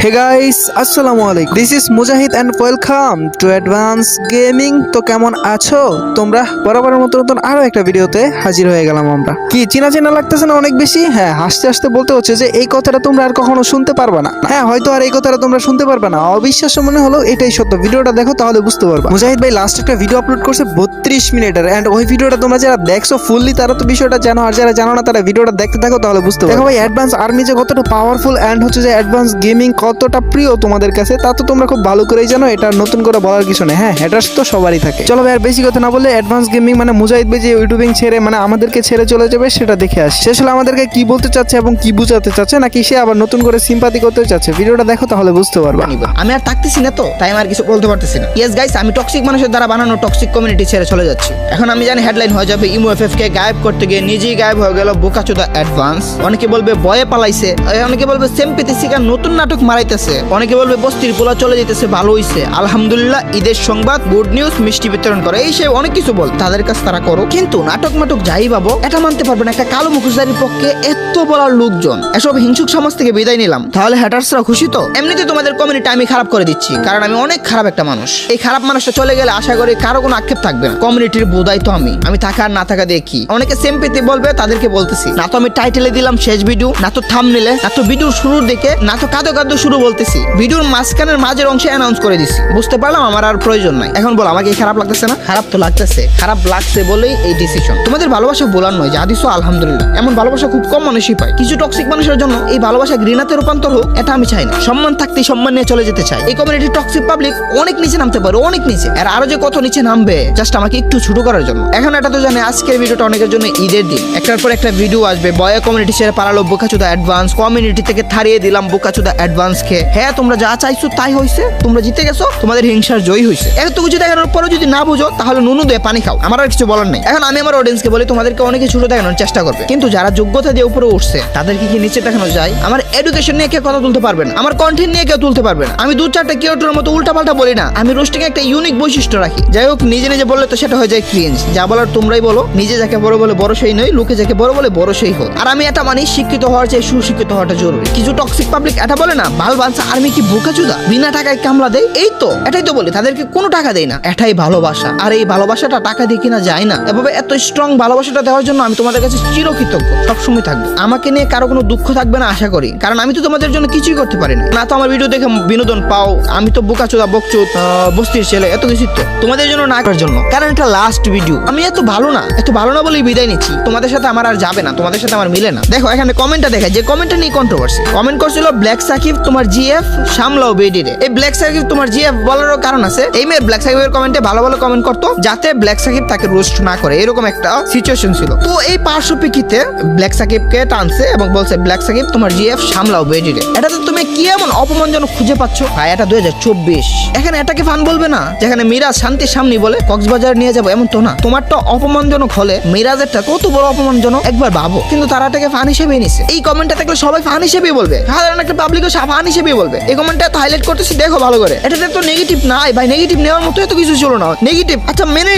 হে guys, আসসালামু আলাইকুম। This is Mujahid and welcome to advance gaming. তো কেমন আছো তোমরা? বরাবরের মতো নতুন আরো একটা ভিডিওতে হাজির হয়ে গেলাম আমরা। কি চেনা চেনা লাগতেছে না অনেক বেশি? হ্যাঁ, হাসতে হাসতে বলতে হচ্ছে যে এই কথাটা তোমরা আর কখনো শুনতে পারবে না। হ্যাঁ, হয়তো আর এই কথাটা তোমরা শুনতে পারবে না। অবিশ্বাস্য মনে হলো, এটাই সত্য। ভিডিওটা দেখো তাহলে বুঝতে পারবা। মুজাহিদ ভাই লাস্ট একটা ভিডিও আপলোড করছে 32 মিনিটের, এন্ড ওই ভিডিওটা তোমরা যারা দেখছো ফুললি তারা তো বিষয়টা জানো, আর যারা জানো না তারা ভিডিওটা দেখতে থাকো তাহলে বুঝতে পারবে। দেখো ভাই, অ্যাডভান্স আর্মি যে কতটা পাওয়ারফুল এন্ড হচ্ছে যে অ্যাডভান্স গেমিং কতটা প্রিয় তোমাদের কাছে তা তো তোমরা খুব ভালো করেই জানো। এটা নতুন করে বলার কিছু নেই। হ্যাঁ, হ্যাটার্স তো সবারই থাকে। চলো ভাই আর বেশি কথা না বলে অ্যাডভান্স গেমিং মানে মুজাহিদ ভাই যে ইউটিউবিং ছেড়ে মানে আমাদেরকে ছেড়ে চলে যাবে সেটা দেখে আসি। সে আসলে আমাদেরকে কি বলতে চাচ্ছে এবং কি বুঝাতে চাচ্ছে, নাকি সে আবার নতুন করে সিম্পাথি করতে চাচ্ছে, ভিডিওটা দেখো তাহলে বুঝতে পারবা। আমি আর থাকতেছি না, তো তাই আমি আর কিছু বলতে পারতেছি না। ইয়েস গাইস, আমি টক্সিক মানুষের দ্বারা বানানো টক্সিক কমিউনিটি ছেড়ে চলে যাচ্ছি। এখন আমি জানি হেডলাইন হয়ে যাবে ইমোএফএফ কে গায়েব করতে গিয়ে নিজেই গায়েব হয়ে গেল বোকাচোদা অ্যাডভান্স। অনেকে বলবে বয়ে পালাইছে, অনেকে বলবে সেমপিতে শিকার নতুন নাটক মারাইতেছে, অনেকে বলবে বস্তির পোলা চলে যেতেছে, ভালো হইছে আলহামদুলিল্লাহ, ঈদের সংবাদ, গুড নিউজ, মিষ্টি বিতরণ করে, এই সে অনেক কিছু বল। তাদের কাছে তারা করো, কিন্তু নাটক মাটক যাই ভাবো এটা মানতে পারবে না একটা কালো মুখোশধারীর পক্ষে এত বলার লোকজন। এসব হিংসুক সমাজ থেকে বিদায় নিলাম, তাহলে হ্যাটার্সরা খুশি তো? এমনিতে তোমাদের কমিউনিটি আমি খারাপ করে দিচ্ছি, কারণ আমি অনেক খারাপ একটা মানুষ। এই খারাপ মানুষটা চলে গেলে আশা করি কারো কোনো আক্ষেপ থাকবে না। কমিউনিটির বোধাই তো আমি থাকা আর না থাকা দিয়ে কি? অনেকে সেম পেতে বলবে, তাদেরকে বলতেছি না তো আমি টাইটেলে দিলাম শেষ ভিডিও, না তো থাম্বনেলে, না তো ভিডিওর শুরুর দিকে, না তো কাদো কাদো শুরু বলতেছি, ভিডিওর মাঝখানের মাঝের অংশে অ্যানাউন্স করে দিছি। বুঝতে পারলাম আমার আর প্রয়োজন নাই। এখন বল, আমাকে খারাপ লাগতেছে না? খারাপ তো লাগতেছে, খারাপ লাগছে বলেই এই ডিসিশন। তোমাদের ভালোবাসা বলার নয়, যা দিছো আলহামদুলিল্লাহ। এমন ভালোবাসা খুব কম মানুষই পায়। কিছু টক্সিক মানুষের জন্য এই ভালোবাসা ঘৃণাতে রূপান্তর হোক, এটা আমি চাই না। সম্মান থাকতেই সম্মান নিয়ে চলে যেতে চাই। এই কমিউনিটি টক্সিক পাবলিক অনেক নিচে নামতে পারে, অনেক নিচে, আর আরো যে কত নিচে নামবে জাস্ট আমাকে একটু ছোট করার জন্য। এখন এটা তো জানে আজকের ভিডিওটা অনেকের জন্য ঈদের দিন। একটার পর একটা ভিডিও আসবে, বয়া কমিউনিটি ছেড়ে পালালো বোকাচোদা অ্যাডভান্স, কমিউনিটি থেকে থারিয়ে দিলাম বোকাচোদা অ্যাডভান্স কে। হ্যাঁ, তোমরা যা চাইছো তাই হয়েছে, তোমরা জিতে গেছো, তোমাদের হিংসার জয় হয়েছে। এত কিছু দেখানোর পরও যদি না বুঝো তাহলে নুনু দিয়ে পানি খাও, আমার আর কিছু বলার নেই। এখন আমি আমার অডিয়েন্সকে বলি, তোমাদেরকে অনেকে ছোট দেখানোর চেষ্টা করবে, কিন্তু যারা যোগ্যতা দিয়ে উপরে উঠছে তাদেরকে কি নিচে দেখানো যায়? আমার এডুকেশন নিয়ে কেউ কথা তুলতে পারবে না, আমার কন্টেন্ট নিয়ে কেউ তুলতে পারবে না। আমি দু চারটা কিউটের মতো উল্টা পাল্টা বলি না, আমি রোস্টিং একটা ইউনিক বৈশিষ্ট্য রাখি। যাই হোক, নিজে নিজে বললে তো সেটা হয়ে যায় ক্রিঞ্জ। যা বলার তোমরাই বলো। নিজে যাকে বড় বলে বড় সেই নয়, লোকে যাকে বড় বলে বড় সেই হোক। আর আমি এটা মানি, শিক্ষিত হওয়ার চেয়ে সুশিক্ষিত হওয়াটা জরুরি। কিছু টক্সিক পাবলিক এটা বলে না, বাল বাচ্চা আর্মি কি বোকাচোদা, বিনা টাকায় কামলা দেয়? এই তো এটাই তো বলি, তাদেরকে কোনো টাকা দেয় না, এটাই ভালোবাসা। আর এই ভালোবাসাটা টাকা দিয়ে কিনা যায় না। এভাবে এত স্ট্রং ভালোবাসাটা দেওয়ার জন্য আমি তোমাদের কাছে চিরকৃতজ্ঞ, সবসময় থাকবো। আমাকে নিয়ে কারো কোনো দুঃখ থাকবে না আশা করি, কারণ আমি তো তোমাদের জন্য কিছুই করতে পারি না। না তো আমার ভিডিও দেখে বিনোদন পাও, আমি তো বোকাচোদা বকচোদ বস্তির ছেলে, এত কিছু তো তোমাদের জন্য না করার জন্য। কারণ এটা লাস্ট ভিডিও, আমি এত ভালো না বলেই বিদায় নিচ্ছি। তোমাদের সাথে আমার আর যাবে না, তোমাদের সাথে আমার মিলে না। দেখো এখানে কমেন্টটা দেখা, যে কমেন্টটা নিয়ে কন্ট্রোভার্সি। কমেন্ট করছিল ব্ল্যাক সাকিব তোমার জিএফ সামলাও বেডিরে। এই ব্ল্যাক সাকিব তোমার জিএফ বলারও কারণ আছে। এই মেয়ে ব্ল্যাক সাকিবের কমেন্টে ভালো ভালো কমেন্ট করতো, যাতে ব্ল্যাক সাকিব তাকে রোস্ট না করে, এরকম একটা সিচুয়েশন ছিল। তো এই পার্শ্বপ্রেক্ষিতে ব্ল্যাক সাকিবকে টানছে এবং বলছে ব্ল্যাক সাকিব তোমার জিএফ সামলাও বেডিরে। এটাতে তুমি কি এমন অপমানজনক খুঁজে পাচ্ছ? ভাই, এটা 2024। এখানে এটাকে ফান বলবে না, যেখানে মিরাজ শান্তির সামনে বলে কক্সবাজার নিয়ে যাবো, এমন তো না। তোমারটা অপমানজনক হলে মিরাজেরটা কত বড় অপমানজনক একবার ভাবো। কিন্তু তারা এটাকে ফান হিসেবে নিছে। এই কমেন্টটা দেখলে সবাই ফান হিসেবেই বলবে, সাধারণ একটা পাবলিকও ফান হিসেবেই বলবে। এই কমেন্টটা তো হাইলাইট করতেছি, দেখো ভালো করে। এটাতে তো নেগেটিভ নাই ভাই, নেগেটিভ নেওয়ার মতো এত কিছু ছিল না। নেগেটিভ আচ্ছা মেনে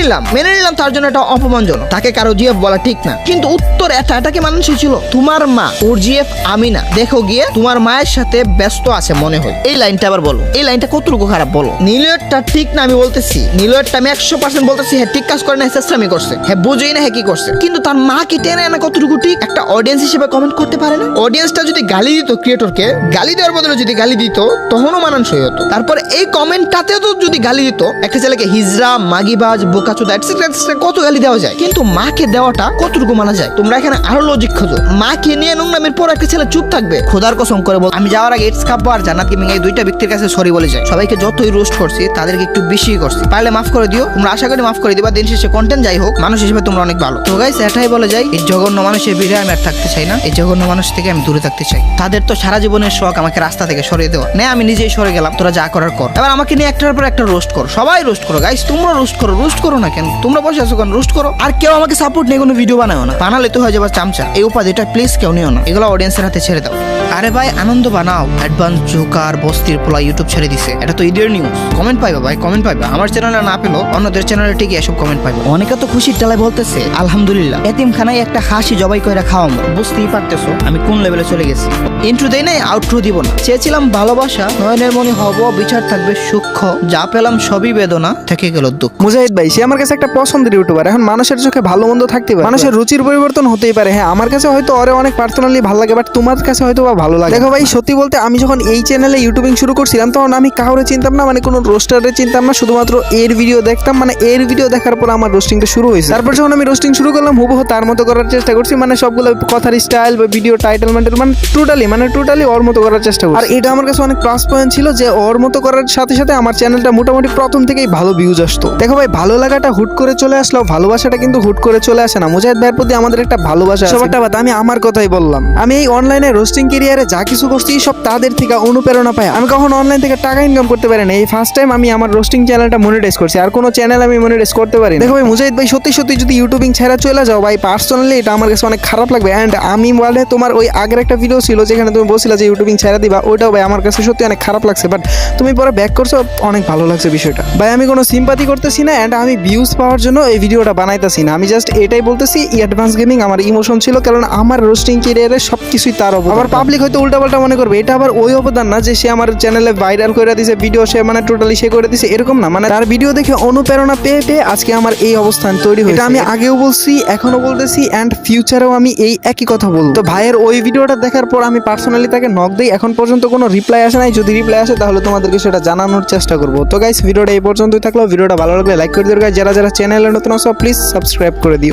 নিলাম, তার জন্য এটা অপমানজনক, তাকে কারো জিএফ বলা ঠিক না। কিন্তু উত্তর এটাকে মানুষই ছিল, তোমার মা ওর জিএফ আমি না, দেখো গিয়ে তোমার মায়ের সাথে ব্যস্ত আছে মনে হয়। এই লাইনটা আবার বলো, এই লাইনটা কতটুকু খারাপ বলো। নীলয়টা ঠিক না আমি বলতেছি, নীলয়টা আমি 100% বলতেছি, হ্যাঁ ঠিক কাজ করে না, চেষ্টামি করছে, হ্যাঁ বুঝেই না হ্যাঁ কি করছে। কিন্তু তার মা কি টেনে না কতটুকু ঠিক একটা অডিয়েন্স হিসেবে কমেন্ট করতে পারে না? অডিয়েন্সটা যদি গালি দিত, ক্রিয়েটরকে গালি দেওয়ার বদলে যদি গালি দিত, তখনও মানানসই হতো। তারপর এই কমেন্টটাতেও তো যদি গালি দিত, একটা ছেলেকে হিজড়া, মাগিবাজ, বোকাচোদা এটসেট্রা কত গালি দেওয়া যায়, কিন্তু মাকে দেওয়াটা কতটুকু মানা যায়? তোমরা এখানে আরো লজিক খোঁজো। মাকে নিয়ে নোংরামের পর একটা ছেলে চুপ থাকবে? খোদার কসম করে বল, আমি যাওয়ার আগে ইটস খাবো আর জান্নাত গেমিং এই দুইটা ব্যক্তির কাছে সরি বলে যায়। সবাইকে যতই রোস্ট করছি তাদেরকে একটু বেশি করছি, পারলে মাফ করে দিও। তোমরা আশা করি মাফ করে দিবা। দিন শেষে কন্টেন্ট যাই হোক, মানুষ হিসেবে তোমরা অনেক ভালো। তো গাইস, এটাই বলে যাই, এই জঘন্য মানুষের ভিড়ে আমি আর থাকতে চাই না। এই জঘন্য মানুষ থেকে আমি দূরে থাকতে চাই। তাদের তো সারা জীবনের শখ আমাকে রাস্তা থেকে সরিয়ে দেওয়া। না, আমি নিজেই সরে গেলাম, তোরা যা করার কর। এবার আমাকে নিয়ে একটার পর একটা রোস্ট করো, সবাই রোস্ট করো। গাইস, তোমরা রোস্ট করো না কেন? তোমরা বসে আছো কেন? রোস্ট করো। আর কেউ আমাকে সাপোর্ট নিয়ে কোনো ভিডিও বানাও না, বানালে তো হয়ে যাবে চামচা। এই উপাধিটা প্লিজ কেউ নিও না, এগুলো অডিয়েন্সের হাতে ছেড়ে দাও। আরে ভাই, আনন্দ বানাও। অ্যাডভান্স জোকার বস্তির পোলা ইউটিউব ছেড়ে দিছে, এটা তো ঈদের নিউজ। নিউজ। কমেন্ট পাইবা ভাই, কমেন্ট পাইবা। আমার চ্যানেলে না পেলো অন্যদের চ্যানেলে ঠিকই এসব কমেন্ট পাইবা। অনেকে তো খুশির টেলায় বলতেছে আলহামদুলিল্লাহ, এতিমখানায় একটা হাসি জবাই করে খাওয়ামো। বুঝতেই পারতেছো আমি কোন লেভেলে চলে গেছি। ইন্ট্রো দেই নাই, আউট্রো দিব না। চেয়েছিলাম ভালোবাসা, নয়নের মনি হব, বিচার থাকবে সূক্ষ্ম, যা পেলাম সবই বেদনা, থেকে গেল দুঃখ। মুজাহিদ ভাই সে আমার কাছে একটা পছন্দের ইউটিউবার। এখন মানুষের চোখে ভালো মন্দ থাকতে পারে, মানুষের রুচির পরিবর্তন হতেই পারে। হ্যাঁ, আমার কাছে হয়তো ওরে অনেক পার্সোনালি ভালো লাগে, বাট তোমার কাছে হয়তো বা ভালো লাগে। দেখো ভাই, সত্যি বলতে আমি যখন এই চ্যানেলে ইউটিউবিং শুরু করছিলাম তখন আমি কাউরে চিনতাম না, মানে কোনো রোস্টারে চিনতাম না, শুধুমাত্র এর ভিডিও দেখতাম। মানে এর ভিডিও দেখার পর আমার রোস্টিংটা শুরু হয়েছে। তারপর যখন আমি রোস্টিং শুরু করলাম হুবহু তার মতো করার চেষ্টা করছি, মানে সবগুলো কথার স্টাইল বা ভিডিও টাইটেল মানে টোটালি ওর মতো করার চেষ্টা করছি। আর এটা আমার কাছে অনেক প্লাস পয়েন্ট ছিল যে ওর মতো করার সাথে সাথে আমার চ্যানেলটা মোটামুটি প্রথম থেকেই ভালো ভিউজ আসতো। দেখো ভাই, ভালো লাগাটা হুট করে চলে আসলো, ভালোবাসাটা কিন্তু হুট করে চলে আসে না। মুজাহিদ ভাইয়ের প্রতি আমাদের একটা ভালোবাসা আছে। সবটা বাদ, আমি আমার কথাই বললাম। আমি এই অনলাইনে রোস্টিং ক্যারিয়ারে যা কিছু করছি সব তাদের থেকে অনুপ্রেরণা পাই। আমি কখনো অনলাইন থেকে টাকা ইনকাম করতে পারি না। এই ফার্স্ট টাইম আমি আমার রোস্টিং চ্যানেলটা মনিটাইজ করছি, আর কোনো চ্যানেল আমি মনিটাইজ করতে পারি না। দেখো ভাই মুজাহিদ ভাই, সত্যি সত্যি যদি ইউটিউবিং ছেড়ে চলে যাও ভাই, পার্সোনালি এটা আমার কাছে অনেক খারাপ লাগবে। অ্যান্ড আমি বলে তোমার ওই আগের একটা ভিডিও ছিল যেখানে তুমি বলছিলে যে ইউটিউবিং ছেড়ে দিবা, ওইটাও ভাই আমার কাছে সত্যি অনেক খারাপ লাগছে, বাট তুমি পরে ব্যাক করছো, অনেক ভালো লাগছে বিষয়টা। ভাই আমি কোনো সিম্পাথি করতেছি না, অ্যান্ড আমি ভিউজ পাওয়ার জন্য এই ভিডিওটা বানাইতেছি না। আমি জাস্ট এটাই বলতেছি, অ্যাডভান্স গেমিং আমার ইমোশন ছিল, কারণ আমার রোস্টিং ক্যারিয়ারে সবকিছুই তার অবদান। আবার পাবলিক হয়তো উল্টাপাল্টা মনে করবে, এটা আবার ওই অবদান না যে সে আমার চ্যানেলে ভাইরাল করে দিয়েছে ভিডিও, সে মানে টোটালি সে করে দিয়েছে এরকম না। মানে তার ভিডিও দেখে অনুপ্রেরণা পেয়ে আজকে আমার এই অবস্থান তৈরি হয়েছে। এটা আমি আগেও বলছি, এখনো বলতেছি, অ্যান্ড ফিউচারেও আমি এই একই কথা বলবো। তো ভাইয়ের ওই ভিডিওটা দেখার পর আমি পার্সোনালি তাকে নক দেই। এখন পর্যন্ত কোনো রিপ্লাই আসে নাই, যদি রিপ্লাই আসে তাহলে তোমাদেরকে সেটা জানানোর চেষ্টা করবো। তো গাইস, ভিডিওটা এই পর্যন্তই থাকলো। ভিডিওটা ভালো লাগলে লাইক করে দিও গাইস। যারা চ্যানেলে নতুন আছো প্লিজ সাবস্ক্রাইব করে দিও।